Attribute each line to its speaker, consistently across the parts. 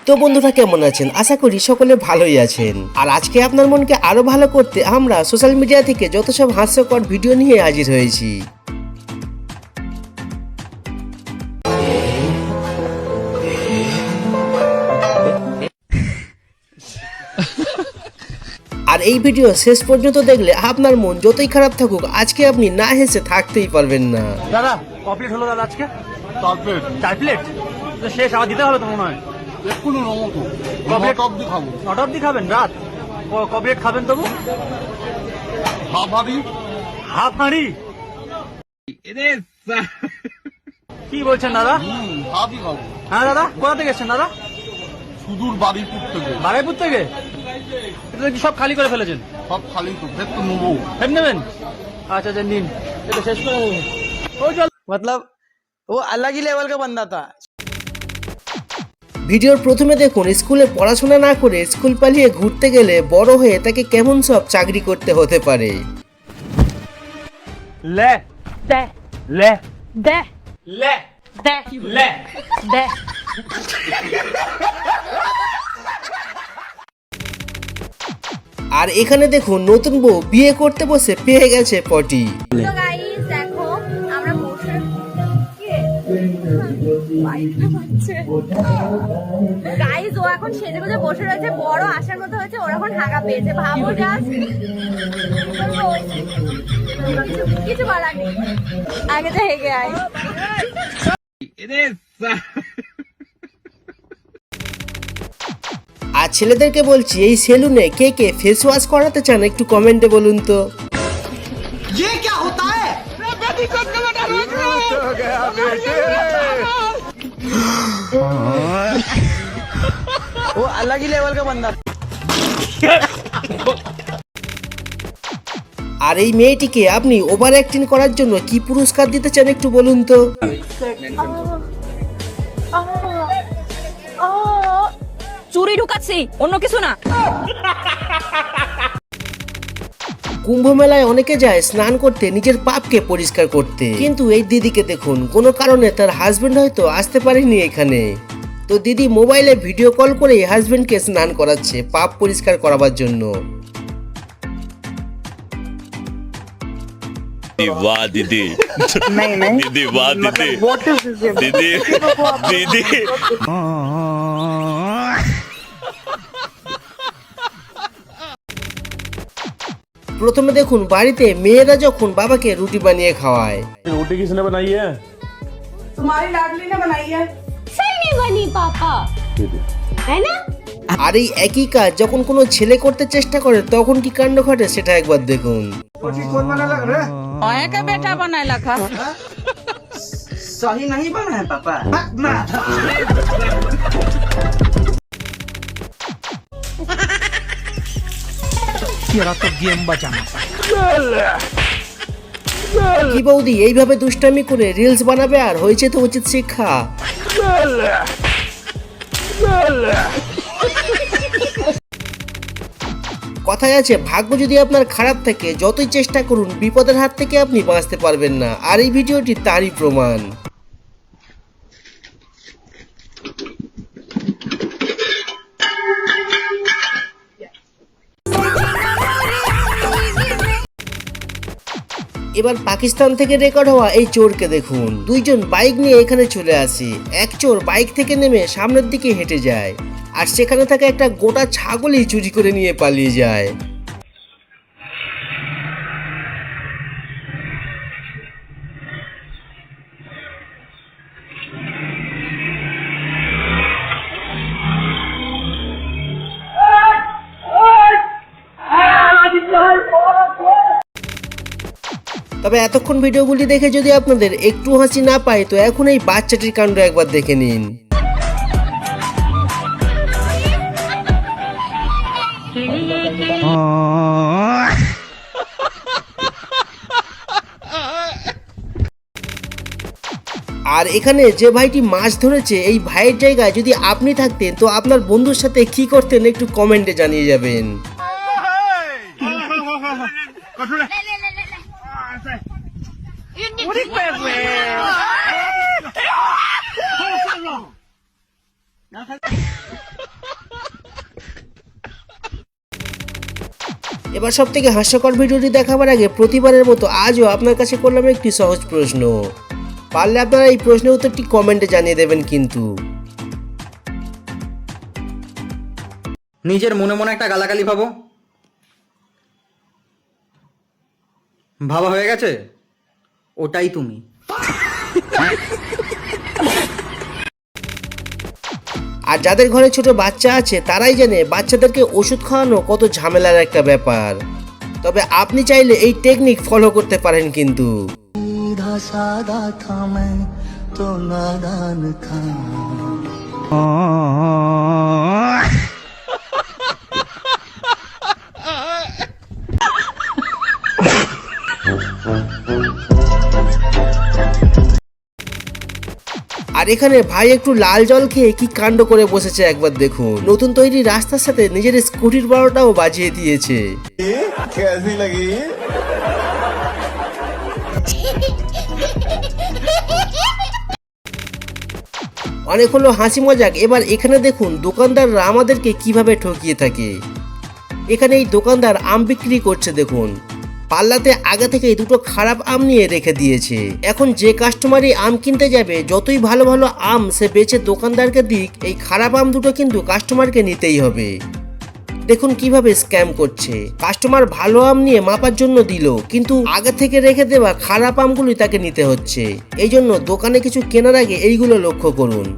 Speaker 1: তো বন্ধুরা কেমন আছেন? আশা করি সকলে ভালোই আছেন। আর আজকে আপনার মনকে আরো ভালো করতে আমরা সোশ্যাল মিডিয়া থেকে যত সব হাস্যকর ভিডিও নিয়ে হাজির হয়েছি। আর এই ভিডিও শেষ পর্যন্ত দেখলে আপনার মন যতই খারাপ থাকুক আজকে আপনি না হেসে থাকতেই পারবেন না।
Speaker 2: দাদা কমপ্লিট হলো দাদা আজকে 4 প্লেট তো শেষ আবার দিতে হবে তো মনে হয়।
Speaker 3: এক্ষুনি নমতো
Speaker 2: কমপ্লিট
Speaker 3: অব্দি খাবো।
Speaker 2: 9টা অব্দি খাবেন রাত? কমপ্লিট খাবেন তবু?
Speaker 3: হাফ
Speaker 2: হাঁড়ি কি বলছেন দাদা?
Speaker 3: হাফই খাবো।
Speaker 2: হ্যাঁ দাদা কোথা থেকে এসছেন দাদা?
Speaker 3: সুদূর বাড়িপুর থেকে।
Speaker 2: বারাইপুর থেকে? এটা কি সব খালি করে ফেলেছেন?
Speaker 3: সব খালি তো ফের তো নেবো।
Speaker 2: ফের নেবেন? আচ্ছা আচ্ছা নিন, এটা শেষ করে দেবেন। ও চল
Speaker 4: मतलब वो अलग ही लेवल का बंदा था।
Speaker 1: ভিডিওর প্রথমে দেখুন স্কুলে পড়াশোনা না করে স্কুল পালিয়ে ঘুরতে গেলে বড় হয়ে তাকে কেমন সব চাকরি করতে হতে পারে।
Speaker 2: লে
Speaker 5: দে
Speaker 2: লে
Speaker 5: দে
Speaker 2: লে
Speaker 5: দে
Speaker 2: লে
Speaker 5: দে।
Speaker 1: আর এখানে দেখুন নতুন বউ বিয়ে করতে বসে পেয়ে গেছে পটি।
Speaker 6: তো গাইস দেখো আমরা বসে গাইস ও এখন সেজে গুজে বসে রয়েছে, বড় আশার মতো হয়েছে, ওর এখন হাগা পেয়েছে। ভাবো জাস্ট কিছু বলার নেই, আগে তো হেগে আই।
Speaker 1: আর ছেলেদেরকে বলছি এই সেলুনে কে কে ফেস ওয়াশ করাতে চান একটু কমেন্টে বলুন তো।
Speaker 4: वो अलग ही लेवल का बंदा।
Speaker 1: আর এই মেয়েটিকে আপনি ওভার অ্যাক্টিং করার জন্য কি পুরস্কার দিতে চান একটু বলুন তো।
Speaker 5: চুরি ঢুকাচ্ছি, অন্য কিছু না।
Speaker 1: কুম্ভ মেলায় অনেকে যায় স্নান করতে নিজের পাপকে পরিষ্কার করতে, কিন্তু এই দিদিকে দেখুন কোনো কারণে তার হাজবেন্ড হয়তো আসতে পারেনি এখানে, তো দিদি মোবাইলে ভিডিও কল করে হাজবেন্ডকে স্নান করাচ্ছে পাপ পরিষ্কার করাবার জন্য।
Speaker 7: वाह दीदी दीदी वाह दीदी दीदी दीदी
Speaker 1: প্রথমে দেখুন বাড়িতে মেয়েরা যখন বাবাকে রুটি বানিয়ে খাওয়ায়।
Speaker 8: रोटी किसने बनाई है?
Speaker 9: तुम्हारी लाडली ने बनाई है।
Speaker 6: सही नहीं बनी पापा, है ना?
Speaker 1: আর এই একই কাজ যখন কোনো ছেলে করতে চেষ্টা করে তখন কি কাণ্ড ঘটে সেটা একবার দেখুন।
Speaker 5: का बेटा बनाए लखा।
Speaker 4: सही नहीं बना है पापा।
Speaker 1: কি বৌদি এইভাবে দুষ্টামি করে রিলস বানাবে আর হয়েছে তো উচিত শিক্ষা। কথায় আছে ভাগ্য যদি আপনার খারাপ থাকে যতই চেষ্টা করুন বিপদের হাত থেকে আপনি বাঁচতে পারবেন না, আর এই ভিডিওটি তারই প্রমাণ। এবার পাকিস্তান থেকে রেকর্ড হওয়া এই চোরকে দেখুন। দুইজন বাইক নিয়ে এখানে চলে আসে, এক চোর বাইক থেকে নেমে সামনের দিকে হেঁটে যায় আর সেখানে থাকা একটা গোটা ছাগলই চুরি করে নিয়ে পালিয়ে যায়। তবে এতক্ষণ ভিডিওগুলি দেখে যদি আপনাদের একটু হাসি না পায় তো এখন এই বাচ্চাটির কাণ্ড একবার দেখে নিন। আর এখানে যে ভাইটি মাছ ধরেছে এই ভাইয়ের জায়গায় যদি আপনি থাকতেন তো আপনার বন্ধুর সাথে কি করতেন একটু কমেন্টে জানিয়ে যাবেন। এবার সব থেকে হাস্যকর ভিডিওটি দেখাবার আগে প্রতিবারের মতো আজও আপনার কাছে করলাম একটি সহজ প্রশ্ন। পারলে আপনারা এই প্রশ্নের উত্তরটি কমেন্টে জানিয়ে দেবেন কিন্তু।
Speaker 4: নিজের মনে মনে একটা গালাগালি ভাবো, ভাবা হয়ে গেছে, ওটাই তুমি।
Speaker 1: আর যাদের ঘরে ছোট বাচ্চা আছে তারাই জানে বাচ্চাদেরকে ওষুধ খাওয়ানো কত ঝামেলার একটা ব্যাপার। তবে আপনি চাইলে এই টেকনিক ফলো করতে পারেন কিন্তু। আর এখানে ভাই একটু লাল জল খেয়ে কি কাণ্ড করে বসেছে একবার দেখুন। নতুন তৈরি রাস্তার সাথে নিজের স্কুটির বারোটাও বাজিয়ে দিয়েছে। অনেক হলো হাসি মজাক, এবার এখানে দেখুন দোকানদাররা আমাদেরকে কিভাবে ঠকিয়ে থাকে। এখানে এই দোকানদার আম বিক্রি করছে দেখুন, পাল্লাতে আগে থেকেই দুটো খারাপ আম নিয়ে রেখে দিয়েছে। এখন যে কাস্টমারই আম কিনতে যাবে, যতই ভালো ভালো আম সে বেচে দোকানদারকে দিক, এই খারাপ আম দুটো কিন্তু কাস্টমারকে নিতেই হবে। দেখুন কিভাবে স্ক্যাম করছে। কাস্টমার ভালো আম নিয়ে মাপার জন্য দিল, কিন্তু আগে থেকে রেখে দেওয়া খারাপ আমগুলি তাকে নিতে হচ্ছে। এই জন্য দোকানে কিছু কেনার আগে এইগুলো লক্ষ্য করুন।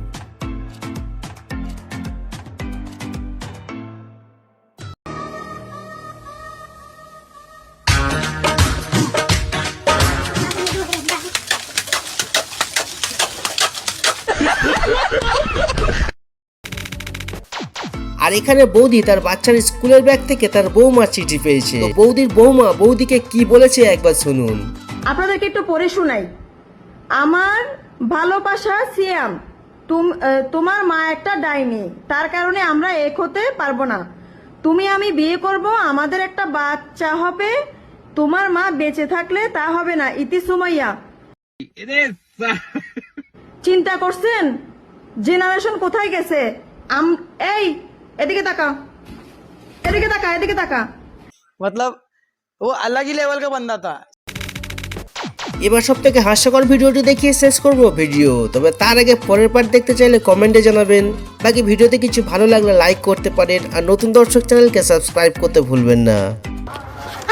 Speaker 1: আর এখানে বৌদি তার বাচ্চার স্কুলের ব্যাগ থেকে তার বৌমার চিঠি পেয়েছে। তো বৌদির বৌমা বৌদিকে কি বলেছে একবার শুনুন।
Speaker 9: আপনাদেরকে একটু পড়ে শোনাই। আমার ভালোবাসা সিয়াম, তোমার মা একটা ডাইনি, তার কারণে আমরা এক হতে পারবো না। তুমি আমি বিয়ে করব, আমাদের একটা বাচ্চা হবে, তোমার মা বেঁচে থাকলে তা হবে না। ইতি সুমাইয়া। চিন্তা করছেন জেনারেশন কোথায় গেছে? এই এদিকে তাকা, এদিকে তাকা, এদিকে তাকা।
Speaker 4: मतलब वो अलग ही लेवल का बंदा था।
Speaker 1: এবার সব থেকে হাস্যকর ভিডিওটি দেখিয়ে শেষ করব ভিডিও। তবে তার আগে পরের পার্ট দেখতে চাইলে কমেন্টে জানাবেন। বাকি ভিডিওতে কিছু ভালো লাগলে লাইক করতে পারেন, আর নতুন দর্শক চ্যানেলকে সাবস্ক্রাইব করতে ভুলবেন না।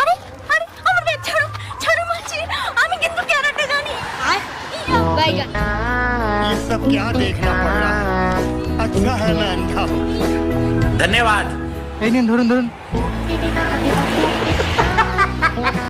Speaker 6: আরে আরে আমার ব্যাগ ছাড়ো, ছাড়ো মাছি, আমি কিন্তু ক্যারাটে জানি। বাইগান
Speaker 2: ধন্যবাদ।
Speaker 4: এই নিন, ধরুন ধরুন।